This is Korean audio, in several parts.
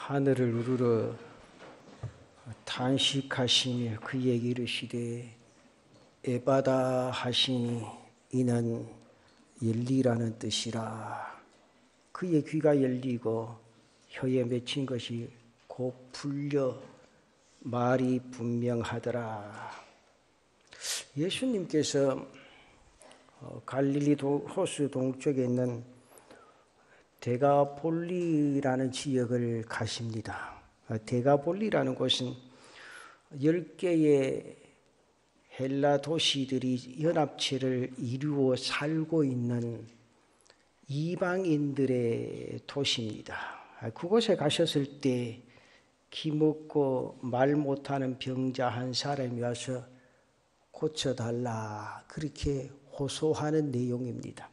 하늘을 우러러 탄식하시며 그에게 이르시되 에바다 하시니 이는 열리라는 뜻이라. 그의 귀가 열리고 혀에 맺힌 것이 곧 풀려 말이 분명하더라. 예수님께서 갈릴리 호수 동쪽에 있는 데가볼리라는 지역을 가십니다. 데가볼리라는 곳은 10개의 헬라 도시들이 연합체를 이루어 살고 있는 이방인들의 도시입니다. 그곳에 가셨을 때 기먹고 말 못하는 병자 한 사람이 와서 고쳐달라 그렇게 호소하는 내용입니다.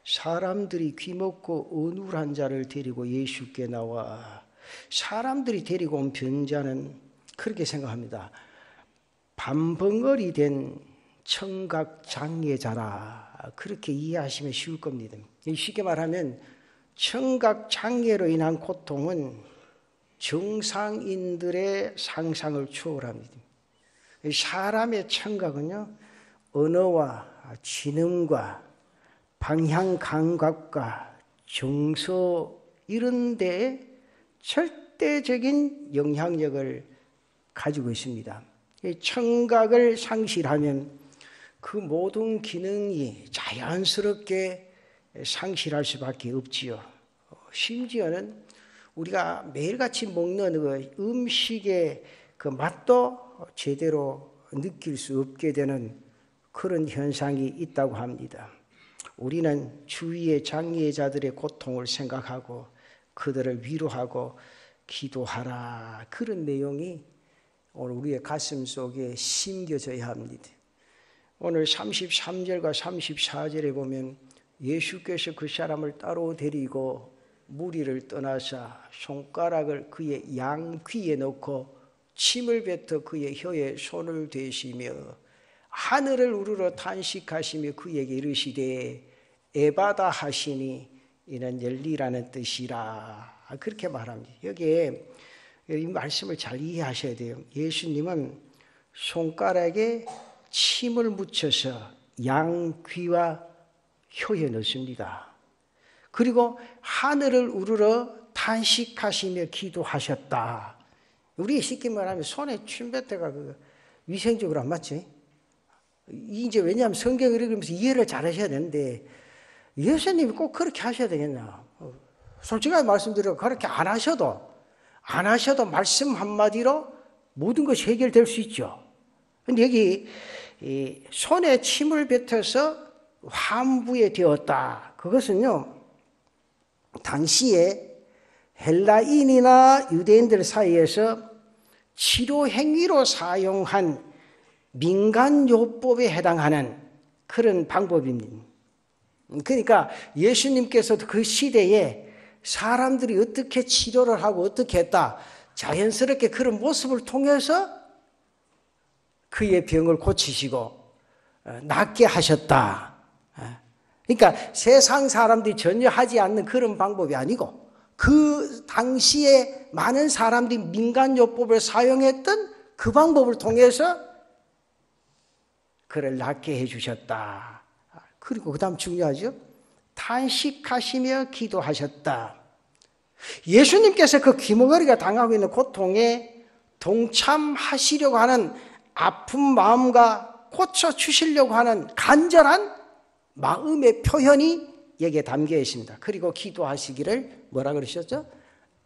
사람들이 귀먹고 어눌한 자를 데리고 예수께 나와 사람들이 데리고 온 병자는 그렇게 생각합니다. 반벙어리 된 청각장애자라 그렇게 이해하시면 쉬울 겁니다. 쉽게 말하면 청각장애로 인한 고통은 정상인들의 상상을 초월합니다. 사람의 청각은요, 언어와 지능과 방향 감각과 정서 이런 데에 절대적인 영향력을 가지고 있습니다. 청각을 상실하면 그 모든 기능이 자연스럽게 상실할 수밖에 없지요. 심지어는 우리가 매일같이 먹는 그 음식의 그 맛도 제대로 느낄 수 없게 되는 그런 현상이 있다고 합니다. 우리는 주위의 장애자들의 고통을 생각하고 그들을 위로하고 기도하라 그런 내용이 오늘 우리의 가슴 속에 심겨져야 합니다. 오늘 33절과 34절에 보면 예수께서 그 사람을 따로 데리고 무리를 떠나사 손가락을 그의 양귀에 넣고 침을 뱉어 그의 혀에 손을 대시며 하늘을 우러러 탄식하시며 그에게 이르시되 에바다 하시니 이는 열리라는 뜻이라 그렇게 말합니다. 여기에 이 말씀을 잘 이해하셔야 돼요. 예수님은 손가락에 침을 묻혀서 양귀와 혀에 넣습니다. 그리고 하늘을 우러러 탄식하시며 기도하셨다. 우리 쉽게 말하면 손에 침 뱉어가 위생적으로 안 맞지? 이제 왜냐하면 성경을 읽으면서 이해를 잘 하셔야 되는데 예수님이 꼭 그렇게 하셔야 되겠나? 솔직하게 말씀드려 그렇게 안 하셔도 말씀 한마디로 모든 것이 해결될 수 있죠. 근데 여기 손에 침을 뱉어서 환부에 되었다. 그것은요, 당시에 헬라인이나 유대인들 사이에서 치료 행위로 사용한 민간요법에 해당하는 그런 방법입니다. 그러니까 예수님께서도 그 시대에 사람들이 어떻게 치료를 하고 어떻게 했다, 자연스럽게 그런 모습을 통해서 그의 병을 고치시고 낫게 하셨다. 그러니까 세상 사람들이 전혀 하지 않는 그런 방법이 아니고 그 당시에 많은 사람들이 민간요법을 사용했던 그 방법을 통해서 그를 낫게 해주셨다. 그리고 그 다음 중요하죠. 탄식하시며 기도하셨다. 예수님께서 그 귀머거리가 당하고 있는 고통에 동참하시려고 하는 아픈 마음과 고쳐주시려고 하는 간절한 마음의 표현이 여기에 담겨 있습니다. 그리고 기도하시기를 뭐라 그러셨죠?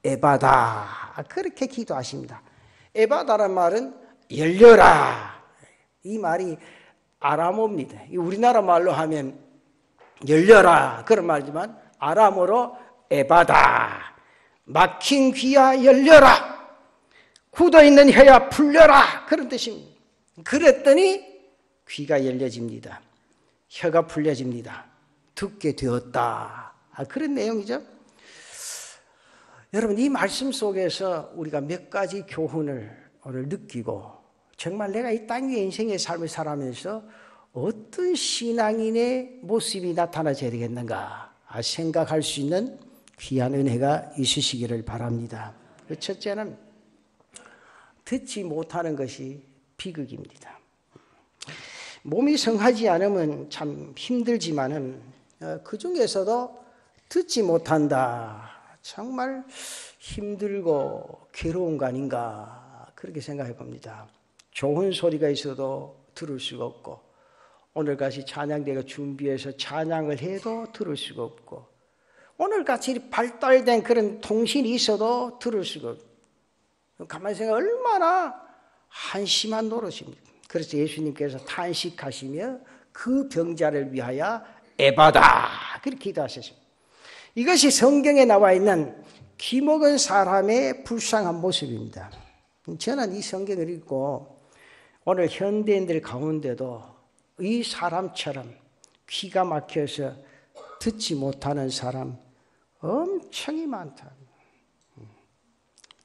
에바다. 그렇게 기도하십니다. 에바다란 말은 열려라. 이 말이 아람어입니다. 우리나라 말로 하면 열려라 그런 말이지만 아람어로 에바다. 막힌 귀야 열려라. 굳어있는 혀야 풀려라 그런 뜻입니다. 그랬더니 귀가 열려집니다. 혀가 풀려집니다. 듣게 되었다. 그런 내용이죠. 여러분, 이 말씀 속에서 우리가 몇 가지 교훈을 오늘 느끼고 정말 내가 이 땅 위에 인생의 삶을 살아가면서 어떤 신앙인의 모습이 나타나줘야 되겠는가 생각할 수 있는 귀한 은혜가 있으시기를 바랍니다. 첫째는 듣지 못하는 것이 비극입니다. 몸이 성하지 않으면 참 힘들지만은 그 중에서도 듣지 못한다. 정말 힘들고 괴로운 거 아닌가 그렇게 생각해 봅니다. 좋은 소리가 있어도 들을 수가 없고 오늘같이 찬양대가 준비해서 찬양을 해도 들을 수가 없고 오늘같이 발달된 그런 통신이 있어도 들을 수가 없고 가만히 생각해 얼마나 한심한 노릇입니다. 그래서 예수님께서 탄식하시며 그 병자를 위하여 에바다 그렇게 기도하셨습니다. 이것이 성경에 나와 있는 귀먹은 사람의 불쌍한 모습입니다. 저는 이 성경을 읽고 오늘 현대인들 가운데도 이 사람처럼 귀가 막혀서 듣지 못하는 사람 엄청이 많다.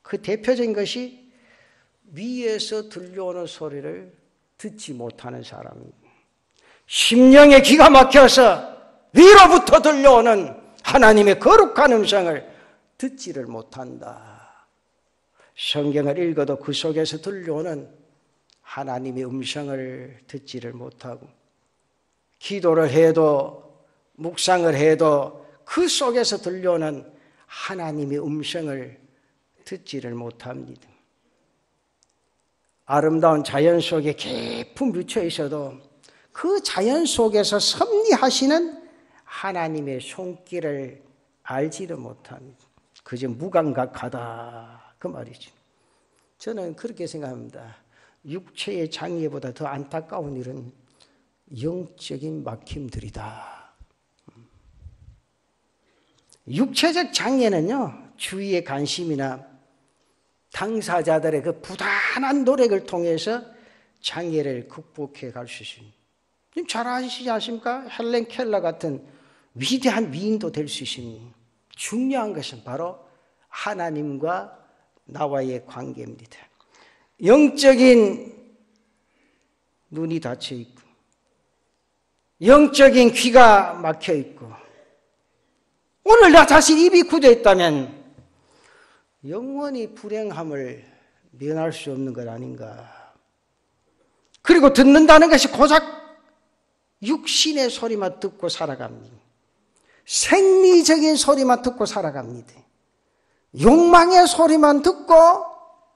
그 대표적인 것이 위에서 들려오는 소리를 듣지 못하는 사람입니다. 심령의 귀가 막혀서 위로부터 들려오는 하나님의 거룩한 음성을 듣지를 못한다. 성경을 읽어도 그 속에서 들려오는 하나님의 음성을 듣지를 못하고 기도를 해도 묵상을 해도 그 속에서 들려오는 하나님의 음성을 듣지를 못합니다. 아름다운 자연 속에 깊이 묻혀 있어도 그 자연 속에서 섭리하시는 하나님의 손길을 알지를 못합니다. 그저 무감각하다 그 말이죠. 저는 그렇게 생각합니다. 육체의 장애보다 더 안타까운 일은 영적인 막힘들이다. 육체적 장애는요, 주위의 관심이나 당사자들의 그 부단한 노력을 통해서 장애를 극복해 갈 수 있습니다. 잘 아시지 않습니까? 헬렌 켈러 같은 위대한 위인도 될 수 있습니다. 중요한 것은 바로 하나님과 나와의 관계입니다. 영적인 눈이 닫혀 있고 영적인 귀가 막혀 있고 오늘 나 자신 입이 굳어 있다면 영원히 불행함을 면할 수 없는 것 아닌가. 그리고 듣는다는 것이 고작 육신의 소리만 듣고 살아갑니다. 생리적인 소리만 듣고 살아갑니다. 욕망의 소리만 듣고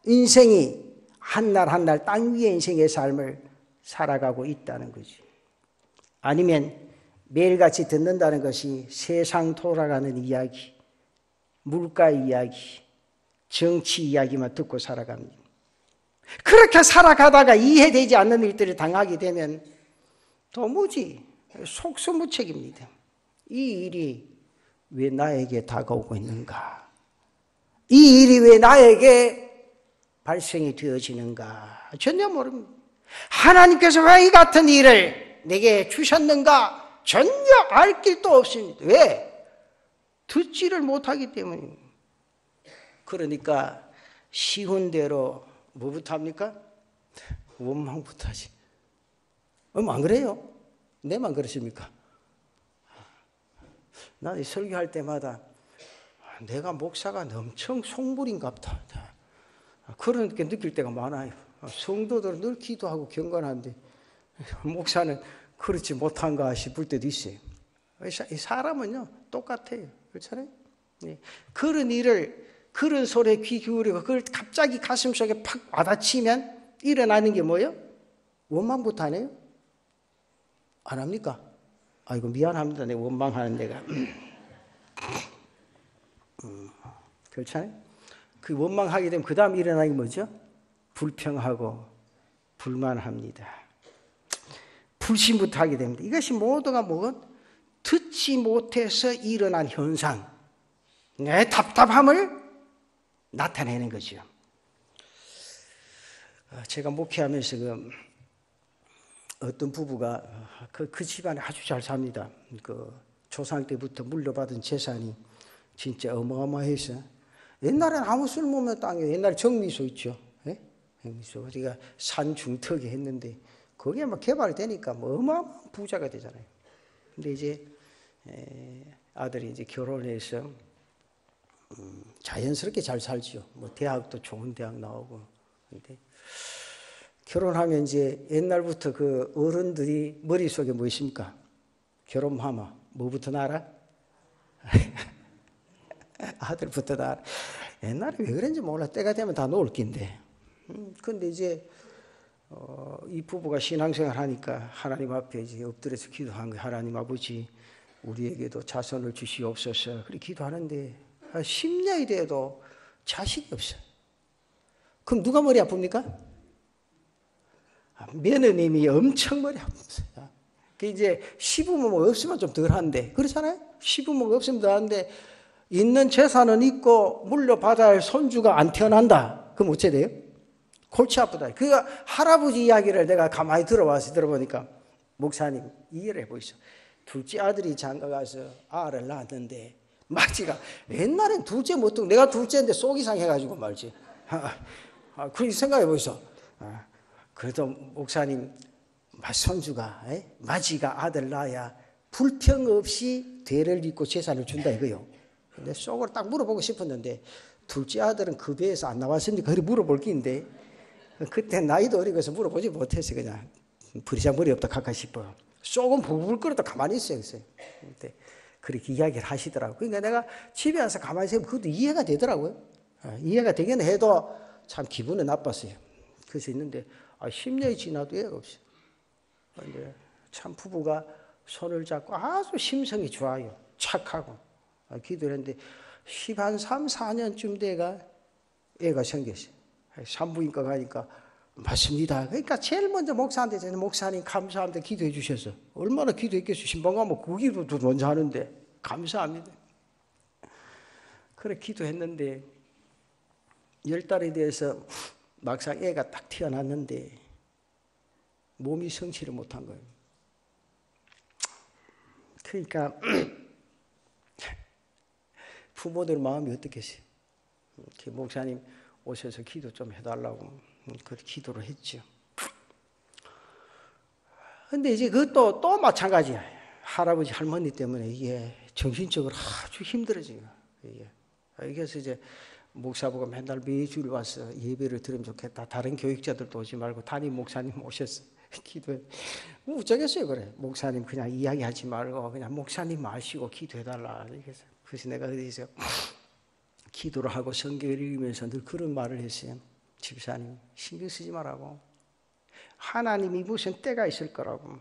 인생이 한날 한날 땅 위의 인생의 삶을 살아가고 있다는 거지. 아니면 매일같이 듣는다는 것이 세상 돌아가는 이야기, 물가 이야기, 정치 이야기만 듣고 살아갑니다. 그렇게 살아가다가 이해되지 않는 일들을 당하게 되면 도무지 속수무책입니다. 이 일이 왜 나에게 다가오고 있는가? 이 일이 왜 나에게 발생이 되어지는가? 전혀 모릅니다. 하나님께서 왜 이 같은 일을 내게 주셨는가? 전혀 알 길도 없습니다. 왜? 듣지를 못하기 때문입니다. 그러니까 쉬운 대로 뭐부터 합니까? 원망부터 하지. 안 그래요? 내만 그러십니까? 나 설교할 때마다 내가 목사가 엄청 속물인갑다. 그렇게 느낄 때가 많아요. 성도들은 늘 기도하고 경건한데 목사는 그렇지 못한가 싶을 때도 있어요. 사람은요 똑같아요. 그렇잖아요? 그런 일을 그런 소리에 귀 기울이고 그걸 갑자기 가슴속에 팍 와닿치면 일어나는 게 뭐예요? 원망부터 안 해요? 안 합니까? 아이고 미안합니다. 내가 원망하는 데가. 그렇잖아요? 그 원망하게 되면 그 다음 일어나는 게 뭐죠? 불평하고 불만합니다. 불신부터 하게 됩니다. 이것이 모두가 뭐건 듣지 못해서 일어난 현상, 내 답답함을 나타내는 거죠. 제가 목회하면서 어떤 부부가 그 집안에 아주 잘 삽니다. 조상 때부터 물려받은 재산이 진짜 어마어마해서 옛날엔 아무 쓸모없는 땅이에요. 옛날 정미소 있죠. 네? 정미소. 우리가 산 중턱에 했는데 거기에 막 개발되니까 어마어마한 부자가 되잖아요. 근데 이제 아들이 이제 결혼해서 자연스럽게 잘 살죠. 뭐 대학도 좋은 대학 나오고. 근데 결혼하면 이제 옛날부터 그 어른들이 머릿속에 뭐 있습니까? 결혼하면 뭐부터 나라? 아들부터 나라. 옛날에 왜 그런지 몰라. 때가 되면 다 놓을 낀데. 근데 이제 이 부부가 신앙생활 하니까 하나님 앞에 이제 엎드려서 기도한 거예요. 하나님 아버지, 우리에게도 자손을 주시옵소서. 그렇게 기도하는데 10년이 돼도 자식이 없어요. 그럼 누가 머리 아픕니까? 며느님이 엄청 머리 아팠어요. 그 이제 시부모가 없으면 좀 덜한데, 그렇잖아요? 시부모가 없으면 덜한데, 있는 재산은 있고 물려받아야 할 손주가 안 태어난다. 그럼 어째 돼요? 골치 아프다. 그 할아버지 이야기를 내가 가만히 들어보니까, 목사님 이해를 해보시죠. 둘째 아들이 장가 가서 아를 낳았는데, 마치가 옛날엔 둘째 못하고 내가 둘째인데 속 이상 해가지고 말지. 그렇게 생각해 보시죠. 그래도 목사님, 손주가, 마지가 아들 낳아야 불평 없이 대를 잇고 재산을 준다 이거요. 근데 속으로 딱 물어보고 싶었는데, 둘째 아들은 그 배에서 안 나왔으니까 그래 물어볼 게인데, 그때 나이도 어리고 해서 물어보지 못해서 그냥 버리장머리 없다 카카 싶어요. 속은 부글부글 끓어도 가만히 있어요. 근데 그렇게 이야기를 하시더라고요. 그러니까 내가 집에 와서 가만히 있으면 그것도 이해가 되더라고요. 이해가 되긴 해도 참 기분은 나빴어요. 그래서 있는데 10년이 지나도 애가 없어요. 근데 참 부부가 손을 잡고 아주 심성이 좋아요. 착하고. 기도를 했는데 3, 4년쯤 돼가 애가 생겼어요. 산부인과 가니까 맞습니다. 그러니까 제일 먼저 목사한테 저는 목사님 감사합니다 기도해 주셔서 얼마나 기도했겠어요. 신방 가면 그 기도도 먼저 하는데 감사합니다. 그래 기도했는데 10달이 돼서 막상 애가 딱 태어났는데 몸이 성취를 못한 거예요. 그러니까 부모들 마음이 어떻겠어요? 목사님 오셔서 기도 좀 해달라고 그렇게 기도를 했죠. 근데 이제 그것도 또 마찬가지야. 할아버지 할머니 때문에 이게 정신적으로 아주 힘들어져요. 그래서 이제 목사부가 맨날 매주일 와서 예배를 들으면 좋겠다. 다른 교육자들도 오지 말고 담임 목사님 오셔서 기도해. 어쩌겠어요, 그래. 목사님 그냥 이야기하지 말고 그냥 목사님 마시고 기도해달라. 그래서 내가 어디서 기도를 하고 성경을 읽으면서 늘 그런 말을 했어요. 집사님 신경 쓰지 말라고. 하나님이 무슨 때가 있을 거라고.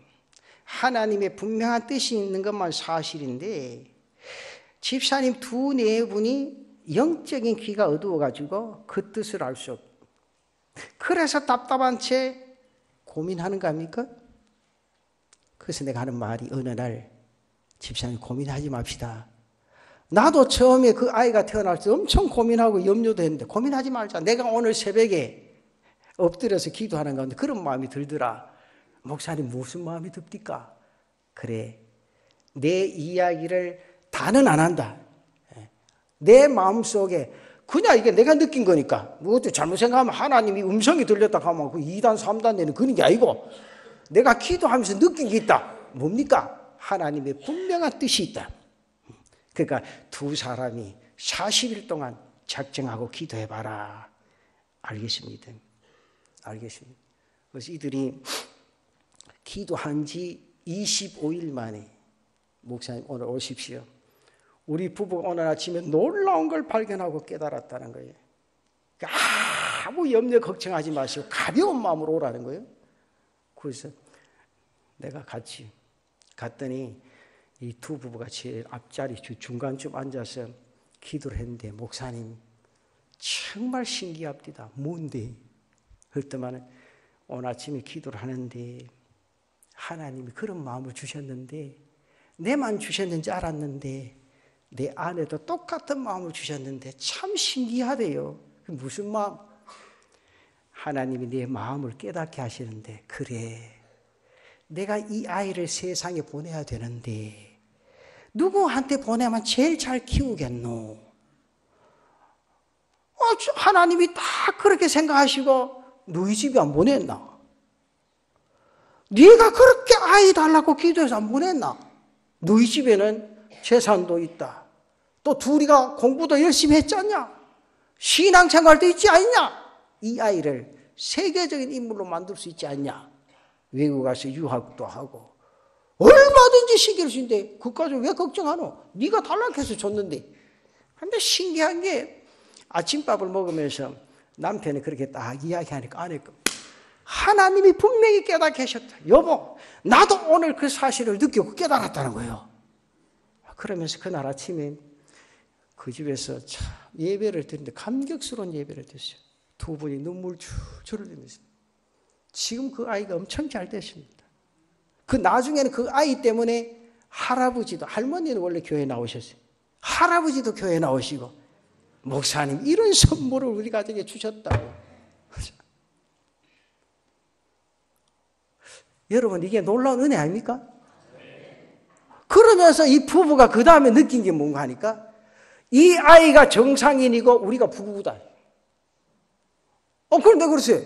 하나님의 분명한 뜻이 있는 것만 사실인데 집사님 2-4분이 영적인 귀가 어두워가지고 그 뜻을 알 수 없고 그래서 답답한 채 고민하는 거 아닙니까? 그래서 내가 하는 말이 어느 날 집사님 고민하지 맙시다. 나도 처음에 그 아이가 태어날 때 엄청 고민하고 염려도 했는데 고민하지 말자. 내가 오늘 새벽에 엎드려서 기도하는 가운데 그런 마음이 들더라. 목사님 무슨 마음이 듭니까? 그래 내 이야기를 다는 안 한다. 내 마음속에 그냥 이게 내가 느낀 거니까 뭐또 잘못 생각하면 하나님이 음성이 들렸다 하면 그 2단 3단 내는 그런 게 아니고 내가 기도하면서 느낀 게 있다. 뭡니까? 하나님의 분명한 뜻이 있다. 그러니까 두 사람이 40일 동안 작정하고 기도해봐라. 알겠습니다. 알겠습니다. 그래서 이들이 기도한 지 25일 만에 목사님 오늘 오십시오. 우리 부부가 오늘 아침에 놀라운 걸 발견하고 깨달았다는 거예요. 그러니까 아무 염려 걱정하지 마시고 가벼운 마음으로 오라는 거예요. 그래서 내가 갔더니 이 두 부부가 제일 앞자리 중간쯤 앉아서 기도를 했는데 목사님 정말 신기합니다. 뭔데? 그랬더니 오늘 아침에 기도를 하는데 하나님이 그런 마음을 주셨는데 내만 주셨는지 알았는데 내 아내도 똑같은 마음을 주셨는데 참 신기하대요. 무슨 마음? 하나님이 내 마음을 깨닫게 하시는데 그래 내가 이 아이를 세상에 보내야 되는데 누구한테 보내면 제일 잘 키우겠노? 하나님이 다 그렇게 생각하시고 너희 집에 안 보냈나? 네가 그렇게 아이 달라고 기도해서 안 보냈나? 너희 집에는 재산도 있다. 또 둘이가 공부도 열심히 했잖냐? 신앙생활도 있지 않냐? 이 아이를 세계적인 인물로 만들 수 있지 않냐? 외국 가서 유학도 하고 얼마든지 시킬 수 있는데 그까지 왜 걱정하노? 네가 탈락해서 줬는데. 근데 신기한 게 아침밥을 먹으면서 남편이 그렇게 딱 이야기하니까 아내가 하나님이 분명히 깨닫게 하셨다. 여보, 나도 오늘 그 사실을 느끼고 깨달았다는 거예요. 그러면서 그날 아침에 그 집에서 참 예배를 드리는데 감격스러운 예배를 드렸어요. 두 분이 눈물 줄줄 흘리면서. 지금 그 아이가 엄청 잘 됐습니다. 그 나중에는 그 아이 때문에 할아버지도, 할머니는 원래 교회에 나오셨어요. 할아버지도 교회에 나오시고, 목사님 이런 선물을 우리 가정에 주셨다고. 여러분, 이게 놀라운 은혜 아닙니까? 그러면서 이 부부가 그 다음에 느낀 게 뭔가 하니까 이 아이가 정상인이고 우리가 부부다. 그런데 그러세요.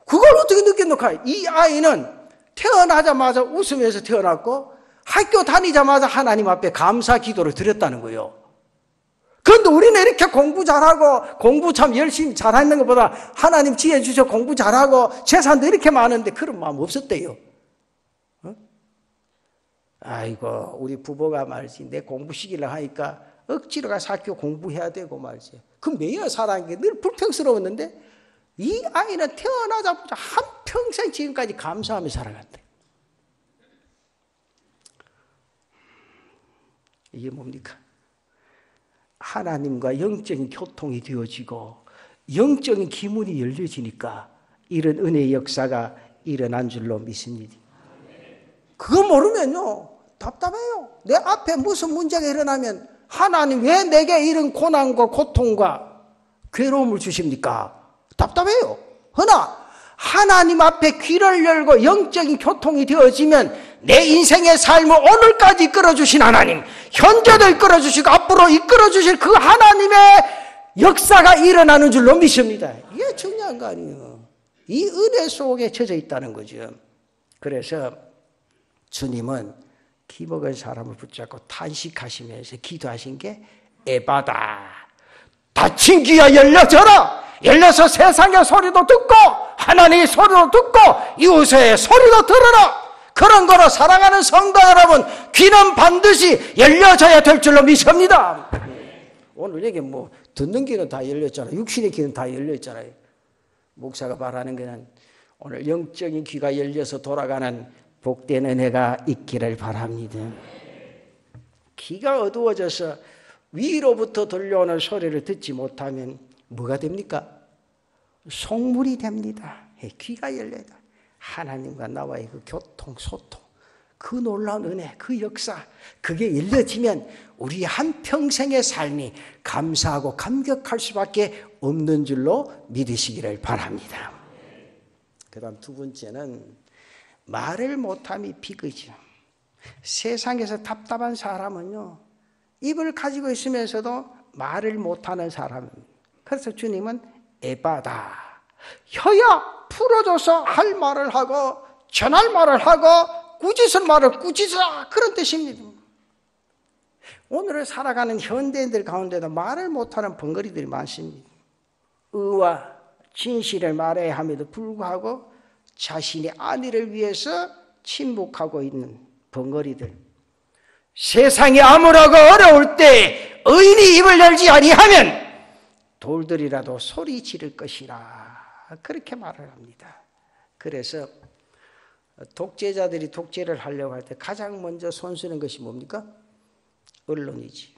그걸 어떻게 느꼈노까? 이 아이는 태어나자마자 웃으면서 태어났고 학교 다니자마자 하나님 앞에 감사 기도를 드렸다는 거예요. 그런데 우리는 이렇게 공부 잘하고 공부 참 열심히 잘하는 것보다 하나님 지혜 주셔 공부 잘하고 재산도 이렇게 많은데 그런 마음 없었대요. 아이고 우리 부부가 말이지 내 공부 시키려고 하니까 억지로 가서 학교 공부해야 되고 말이지. 그 매여 살아간 게 늘 불평스러웠는데 이 아이는 태어나자마자 한평생 지금까지 감사하며 살아간대. 이게 뭡니까? 하나님과 영적인 교통이 되어지고 영적인 기문이 열려지니까 이런 은혜의 역사가 일어난 줄로 믿습니다. 그거 모르면요 답답해요. 내 앞에 무슨 문제가 일어나면 하나님 왜 내게 이런 고난과 고통과 괴로움을 주십니까? 답답해요. 그러나 하나님 앞에 귀를 열고 영적인 교통이 되어지면 내 인생의 삶을 오늘까지 이끌어주신 하나님, 현재도 이끌어주시고 앞으로 이끌어주실 그 하나님의 역사가 일어나는 줄로 믿습니다. 이게 중요한 거 아니에요. 이 은혜 속에 젖어 있다는 거죠. 그래서 주님은 기먹은 사람을 붙잡고 탄식하시면서 기도하신 게 에바다. 닫힌 귀가 열려져라. 열려서 세상의 소리도 듣고 하나님의 소리도 듣고 이웃의 소리도 들어라. 그런 거로 살아가는 성도 여러분, 귀는 반드시 열려져야 될 줄로 믿습니다. 오늘 여기 뭐 듣는 귀는 다 열렸잖아요. 육신의 귀는 다 열려있잖아요. 목사가 말하는 거는 오늘 영적인 귀가 열려서 돌아가는 복된 은혜가 있기를 바랍니다. 귀가 어두워져서 위로부터 들려오는 소리를 듣지 못하면 뭐가 됩니까? 속물이 됩니다. 귀가 열려야 돼. 하나님과 나와의 그 교통, 소통, 그 놀라운 은혜, 그 역사, 그게 열려지면 우리 한평생의 삶이 감사하고 감격할 수밖에 없는 줄로 믿으시기를 바랍니다. 그 다음 두 번째는 말을 못함이 비극이죠. 세상에서 답답한 사람은요, 입을 가지고 있으면서도 말을 못하는 사람입니다. 그래서 주님은 에바다. 혀야 풀어줘서 할 말을 하고 전할 말을 하고 꾸짖을 말을 꾸짖으라 그런 뜻입니다. 오늘을 살아가는 현대인들 가운데도 말을 못하는 벙어리들이 많습니다. 의와 진실을 말해야 함에도 불구하고 자신의 안위를 위해서 침묵하고 있는 벙어리들. 세상이 암울하고 어려울 때 의인이 입을 열지 아니하면 돌들이라도 소리 지를 것이라 그렇게 말을 합니다. 그래서 독재자들이 독재를 하려고 할 때 가장 먼저 손쓰는 것이 뭡니까? 언론이지.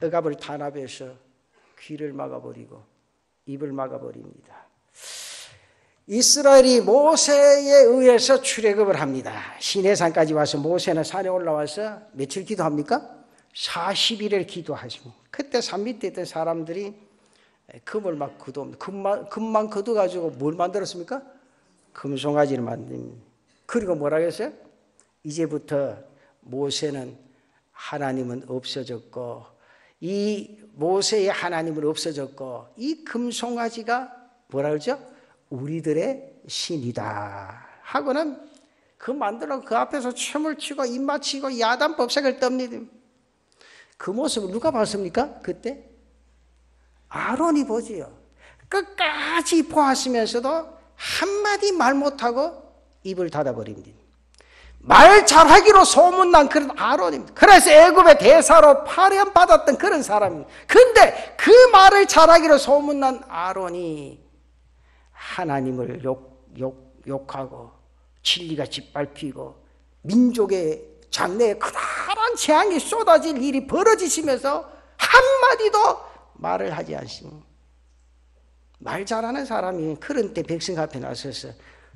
억압을 탄압해서 귀를 막아버리고 입을 막아버립니다. 이스라엘이 모세에 의해서 출애굽을 합니다. 시내산까지 와서 모세는 산에 올라와서 며칠 기도합니까? 40일을 기도하십니다. 그때 산 밑에 있던 사람들이 금을 막 거두옵니다. 금만 거둬가지고 뭘 만들었습니까? 금송아지를 만듭니다. 그리고 뭐라고 했어요? 이제부터 모세는 하나님은 없어졌고 이 모세의 하나님은 없어졌고 이 금송아지가 뭐라 그러죠? 우리들의 신이다 하고는 그 만들어 그 앞에서 춤을 추고 입맞추고 야단법석을 떱니다. 그 모습을 누가 봤습니까? 그때? 아론이 보지요. 끝까지 보았으면서도 한마디 말 못하고 입을 닫아버립니다. 말 잘하기로 소문난 그런 아론입니다. 그래서 애굽의 대사로 파련받았던 그런 사람입니다. 근데 그 말을 잘하기로 소문난 아론이 하나님을 욕하고 진리가 짓밟히고 민족의 장래에 커다란 재앙이 쏟아질 일이 벌어지시면서 한마디도 말을 하지 않습니다. 말 잘하는 사람이 그런 때 백성 앞에 나서서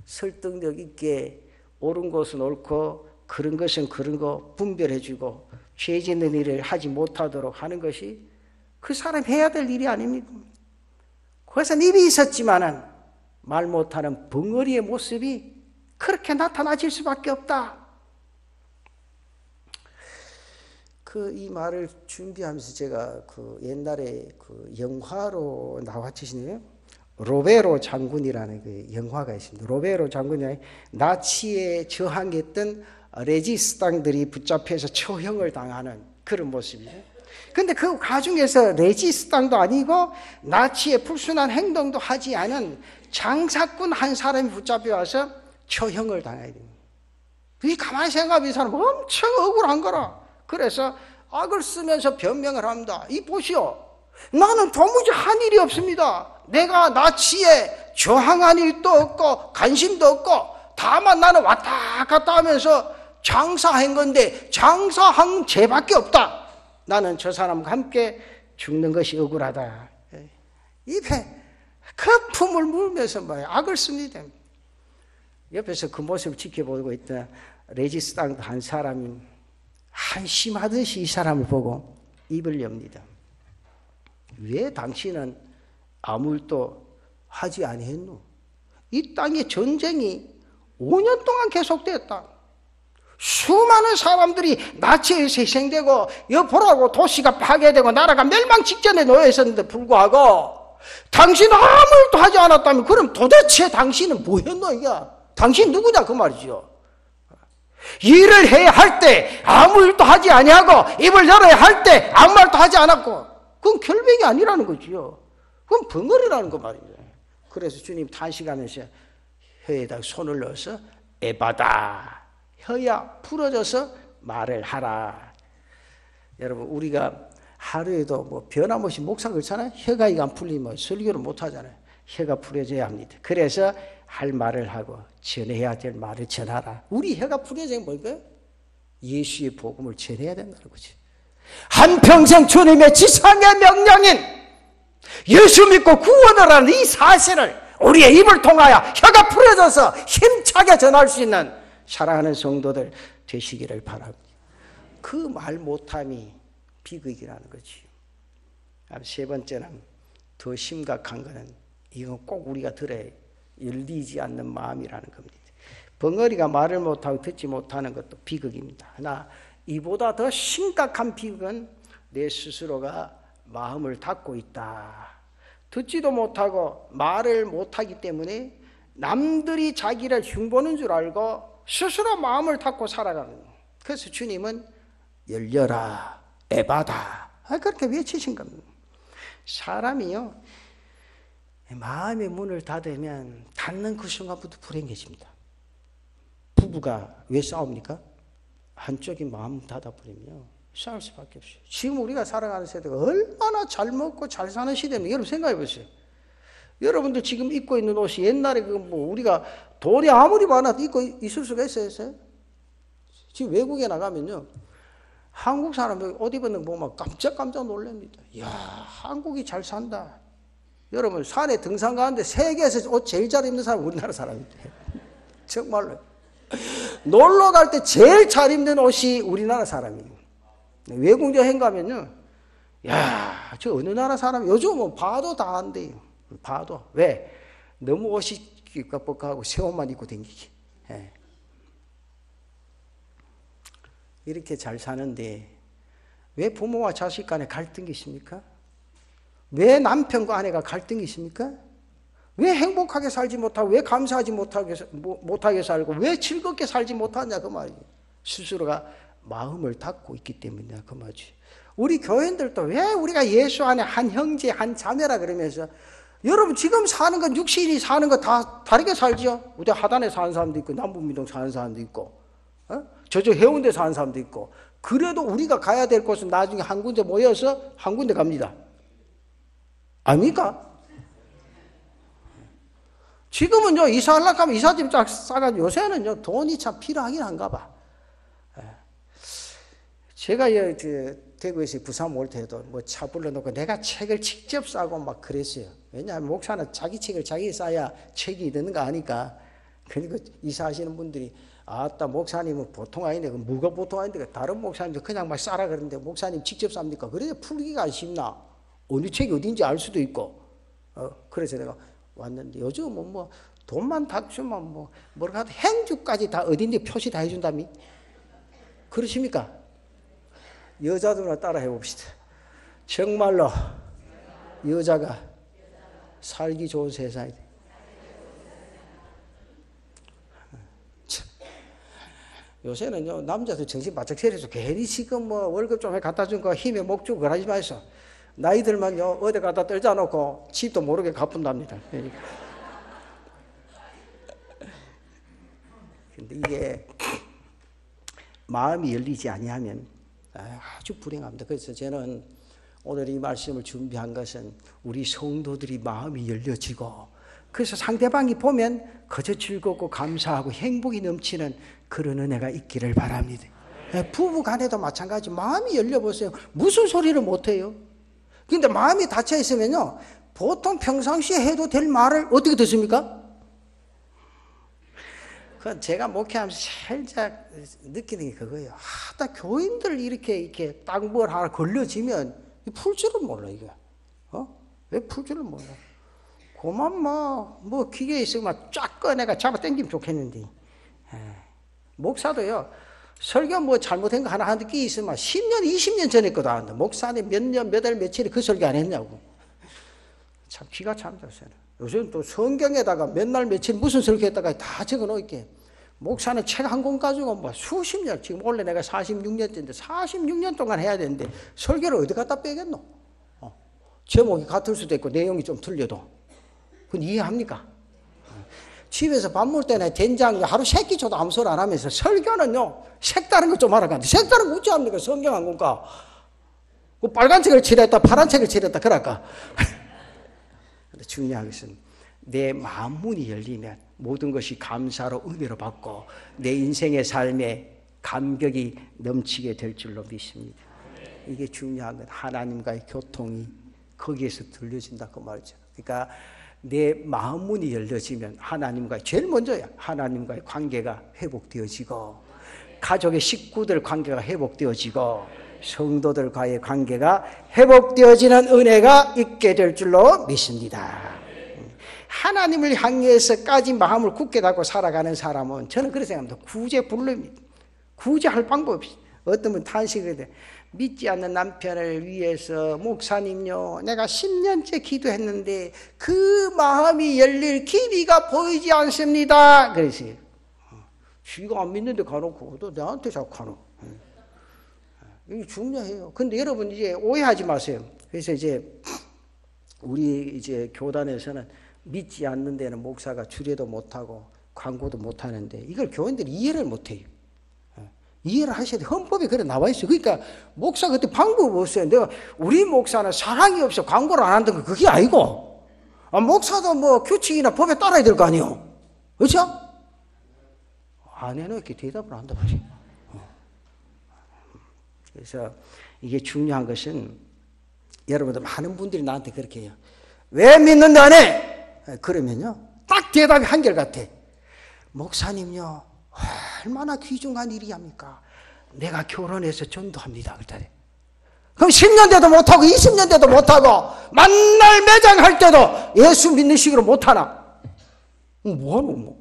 설득력 있게 옳은 것은 옳고 그런 것은 그런 거 분별해주고 죄 짓는 일을 하지 못하도록 하는 것이 그 사람 해야 될 일이 아닙니까? 그래서 입이 있었지만은 말 못하는 벙어리의 모습이 그렇게 나타나질 수밖에 없다. 이 말을 준비하면서 제가 옛날에 영화로 나왔지시네요. 로베로 장군이라는 그 영화가 있습니다. 로베로 장군이 나치에 저항했던 레지스당들이 붙잡혀서 처형을 당하는 그런 모습이죠. 근데 그 가중에서 레지스당도 아니고 나치의 불순한 행동도 하지 않은 장사꾼 한 사람이 붙잡혀 와서 처형을 당해야 됩니다. 이 가만히 생각하면 이 사람 엄청 억울한 거라. 그래서 악을 쓰면서 변명을 합니다. 이 보시오. 나는 도무지 한 일이 없습니다. 내가 나치에 저항한 일도 없고 관심도 없고 다만 나는 왔다 갔다 하면서 장사한 건데 장사한 죄밖에 없다. 나는 저 사람과 함께 죽는 것이 억울하다. 입에 거품을 물면서 악을 씁니다. 옆에서 그 모습을 지켜보고 있던 레지스당 한 사람이 한심하듯이 이 사람을 보고 입을 엽니다. 왜 당신은 아무 일도 하지 아니했노? 이 땅에 전쟁이 5년 동안 계속됐다. 수많은 사람들이 나치에서 희생되고 여보라고 도시가 파괴되고 나라가 멸망 직전에 놓여 있었는데 불구하고 당신 아무 일도 하지 않았다면 그럼 도대체 당신은 뭐였노? 이게 당신 누구냐 그 말이죠. 일을 해야 할 때 아무 일도 하지 아니하고 입을 열어야 할 때 아무 말도 하지 않았고 그건 결백이 아니라는 거지요. 그건 벙어리라는 거 말이죠. 그래서 주님 탄식하면서 혀에다 손을 넣어서 에바다, 혀야 풀어져서 말을 하라. 여러분 우리가 하루에도 변함없이 목사 그렇잖아요. 혀가 이거 안 풀리면 설교를 못 하잖아요. 혀가 풀어져야 합니다. 그래서 할 말을 하고 전해야 될 말을 전하라. 우리 혀가 풀어져야 뭘까요? 예수의 복음을 전해야 된다는 거지. 한평생 주님의 지상의 명령인 예수 믿고 구원을 하는 이 사실을 우리의 입을 통하여 혀가 풀어져서 힘차게 전할 수 있는 사랑하는 성도들 되시기를 바랍니다. 그 말 못함이 비극이라는 거지. 세 번째는 더 심각한 거는 이건 꼭 우리가 들어야 열리지 않는 마음이라는 겁니다. 벙어리가 말을 못하고 듣지 못하는 것도 비극입니다. 하나 이보다 더 심각한 비극은 내 스스로가 마음을 닫고 있다. 듣지도 못하고 말을 못하기 때문에 남들이 자기를 흉보는 줄 알고 스스로 마음을 닫고 살아가는 거예요. 그래서 주님은 열려라 에바다 그렇게 외치신 겁니다. 사람이요 마음의 문을 닫으면 닫는 그 순간부터 불행해집니다. 부부가 왜 싸웁니까? 한쪽이 마음 닫아버리면 싸울 수밖에 없어요. 지금 우리가 살아가는 세대가 얼마나 잘 먹고 잘 사는 시대입니까? 여러분 생각해 보세요. 여러분들 지금 입고 있는 옷이 옛날에 우리가 돈이 아무리 많아도 입고 있을 수가 있어요? 지금 외국에 나가면요. 한국 사람들 옷 입는 거 보면 깜짝 놀랍니다. 이야, 한국이 잘 산다. 여러분 산에 등산 가는데 세계에서 옷 제일 잘 입는 사람은 우리나라 사람인데 정말로 놀러 갈 때 제일 잘 입는 옷이 우리나라 사람이에요. 외국 여행 가면요, 야, 저 어느 나라 사람 요즘은 봐도 다 한대요. 봐도 왜? 너무 옷이 뻑뻑하고 새 옷만 입고 다니기. 예. 이렇게 잘 사는데 왜 부모와 자식 간에 갈등이 있습니까? 왜 남편과 아내가 갈등이 있습니까? 왜 행복하게 살지 못하고 왜 감사하지 못하게 살고 왜 즐겁게 살지 못하냐 그 말이에요. 스스로가 마음을 닫고 있기 때문이야 그 말이지. 우리 교인들도 왜 우리가 예수 안에 한 형제, 한 자매라 그러면서 여러분 지금 사는 건 육신이 사는 거 다 다르게 살죠. 우리 하단에 사는 사람도 있고 남북미동 사는 사람도 있고 저쪽 해운대 사는 사람도 있고 그래도 우리가 가야 될 곳은 나중에 한 군데 모여서 한 군데 갑니다. 아닙니까? 지금은요 이사하려고 하면 이삿짐 쫙 싸가지고 요새는요 돈이 참 필요하긴 한가 봐. 제가 대구에서 부산 올 때도 뭐 차 불러놓고 내가 책을 직접 싸고 막 그랬어요. 왜냐하면 목사는 자기 책을 자기 싸야 책이 있는 거 아니까. 그리고 이사하시는 분들이 아따 목사님은 보통 아닌데 뭐가 보통 아닌데 다른 목사님도 그냥 막 싸라 그러는데 목사님 직접 쌉니까? 그래야 풀기가 안 쉽나? 어느 책이 어딘지 알 수도 있고. 그래서 내가 왔는데 요즘은 뭐 돈만 다 주면 뭐라고 하든 행주까지 다 어딘지 표시 다 해준다미? 그러십니까? 여자들만 따라 해봅시다. 정말로 여자가 살기 좋은 세상이 돼. 요새는요 남자도 정신 바짝 차려서 괜히 지금 뭐 월급 좀 갖다 준 거 힘에 목 주고 그러지 마세요. 나이 들면요 어디 갖다 떨자 놓고 집도 모르게 갚은답니다. 그러니까. 근데 이게 마음이 열리지 아니하면 아주 불행합니다. 그래서 저는 오늘 이 말씀을 준비한 것은 우리 성도들이 마음이 열려지고 그래서 상대방이 보면 그저 즐겁고 감사하고 행복이 넘치는 그런 은혜가 있기를 바랍니다. 부부 간에도 마찬가지 마음이 열려보세요. 무슨 소리를 못해요. 근데 마음이 닫혀 있으면요 보통 평상시에 해도 될 말을 어떻게 듣습니까? 그건 제가 목회하면서 살짝 느끼는 게 그거예요. 나 교인들 이렇게 딱 뭘 하나 걸려지면 풀 줄은 몰라 이게. 왜 풀 줄은 몰라. 그만 뭐 기계에 있으면 쫙 꺼내가 잡아 당기면 좋겠는데. 목사도요. 설교 뭐 잘못된 거 하나 하는 게 있으면 10년, 20년 전에 거다 한다. 목사님 몇 년, 몇 달, 며칠에 그 설교 안 했냐고. 참 기가 참다. 요새는 또 성경에다가 몇 날, 며칠 무슨 설교했다가 다 적어 놓을게. 목사는 책 한 권 가지고 뭐 수십 년, 지금 원래 내가 46년째인데 46년 동안 해야 되는데 설교를 어디 갖다 빼겠노? 제목이 같을 수도 있고 내용이 좀 틀려도. 그건 이해합니까? 집에서 밥 먹을 때는 된장 하루 3끼 줘도 아무 소리 안 하면서 설교는요 색다른 거 좀 알아간다. 색다른 거 어찌 합니까? 성경 한 권가 그 빨간 책을 칠했다 파란 책을 칠했다 그럴까? 근데 중요한 것은 내 마음 문이 열리면 모든 것이 감사로 은혜로 받고 내 인생의 삶에 감격이 넘치게 될 줄로 믿습니다. 이게 중요한 건 하나님과의 교통이 거기에서 들려진다 그 말이죠. 그러니까 내 마음 문이 열려지면 하나님과 제일 먼저야 하나님과의 관계가 회복되어지고 가족의 식구들 관계가 회복되어지고 성도들과의 관계가 회복되어지는 은혜가 있게 될 줄로 믿습니다. 하나님을 향해서까지 마음을 굳게 닫고 살아가는 사람은 저는 그렇게 생각합니다. 구제불능입니다. 구제할 방법이 없어요. 어떤 분 탄식을 해. 믿지 않는 남편을 위해서 목사님요 내가 10년째 기도했는데 그 마음이 열릴 길이가 보이지 않습니다. 그랬어요. 쥐가 안 믿는데 가놓고 또 나한테 자꾸 가노. 이게 중요해요. 근데 여러분 이제 오해하지 마세요. 그래서 이제 우리 이제 교단에서는 믿지 않는 데는 목사가 주례도 못하고 광고도 못하는데 이걸 교인들이 이해를 못해요. 이해를 하셔야 돼. 헌법에 그래 나와 있어요. 그러니까 목사 그때 방법 없어요. 내가 우리 목사는 사랑이 없어 광고를 안 한다는 거 그게 아니고 목사도 뭐 규칙이나 법에 따라야 될 거 아니에요. 그렇죠? 아내는 이렇게 대답을 한단 말이에요. 그래서 이게 중요한 것은 여러분들 많은 분들이 나한테 그렇게 해요. 왜 믿는데 안 해? 그러면요 딱 대답이 한결같아. 목사님요 얼마나 귀중한 일이 합니까? 내가 결혼해서 전도합니다. 그랬더니 그럼 10년 돼도 못하고 20년 돼도 못하고 만날 매장할 때도 예수 믿는 식으로 못하나? 뭐하노 뭐?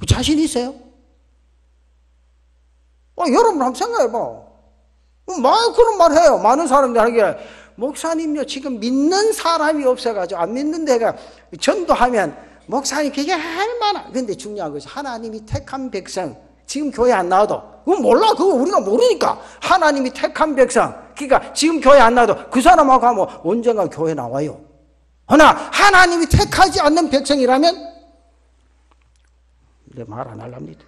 자신 있어요? 여러분 한번 생각해봐. 그런 말 해요. 많은 사람들이 하기에 목사님요 지금 믿는 사람이 없어가지고 안 믿는 데가 전도하면 목사님 그게 얼마나. 근데 중요한 것이 하나님이 택한 백성 지금 교회 안 나와도 그건 몰라. 그거 우리가 모르니까. 하나님이 택한 백성, 그러니까 지금 교회 안 나와도 그 사람하고 하면 언젠가 교회 나와요. 그러나 하나님이 택하지 않는 백성이라면 내 말 안 하랍니다.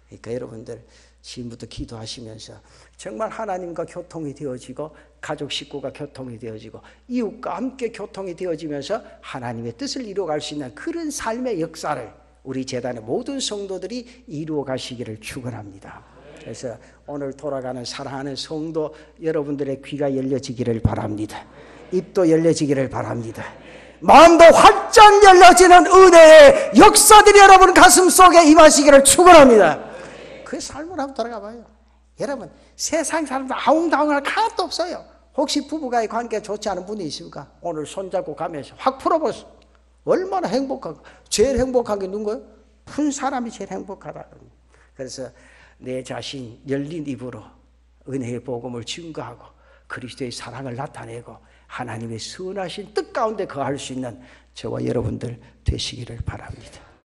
그러니까 여러분들 지금부터 기도하시면서 정말 하나님과 교통이 되어지고 가족 식구가 교통이 되어지고 이웃과 함께 교통이 되어지면서 하나님의 뜻을 이루어갈 수 있는 그런 삶의 역사를 우리 재단의 모든 성도들이 이루어 가시기를 축원합니다. 그래서 오늘 돌아가는 사랑하는 성도 여러분들의 귀가 열려지기를 바랍니다. 입도 열려지기를 바랍니다. 마음도 활짝 열려지는 은혜의 역사들이 여러분 가슴 속에 임하시기를 축원합니다. 그 삶을 한번 돌아가 봐요. 여러분 세상 사람들 아웅다웅할 하나도 없어요. 혹시 부부간의 관계가 좋지 않은 분이 있습니까? 오늘 손잡고 가면서 확 풀어보세요. 얼마나 행복하고. 제일 행복한 게 누구예요? 푼 사람이 제일 행복하다. 그래서 내 자신 열린 입으로 은혜의 복음을 증거하고 그리스도의 사랑을 나타내고 하나님의 선하신 뜻 가운데 거할 수 있는 저와 여러분들 되시기를 바랍니다.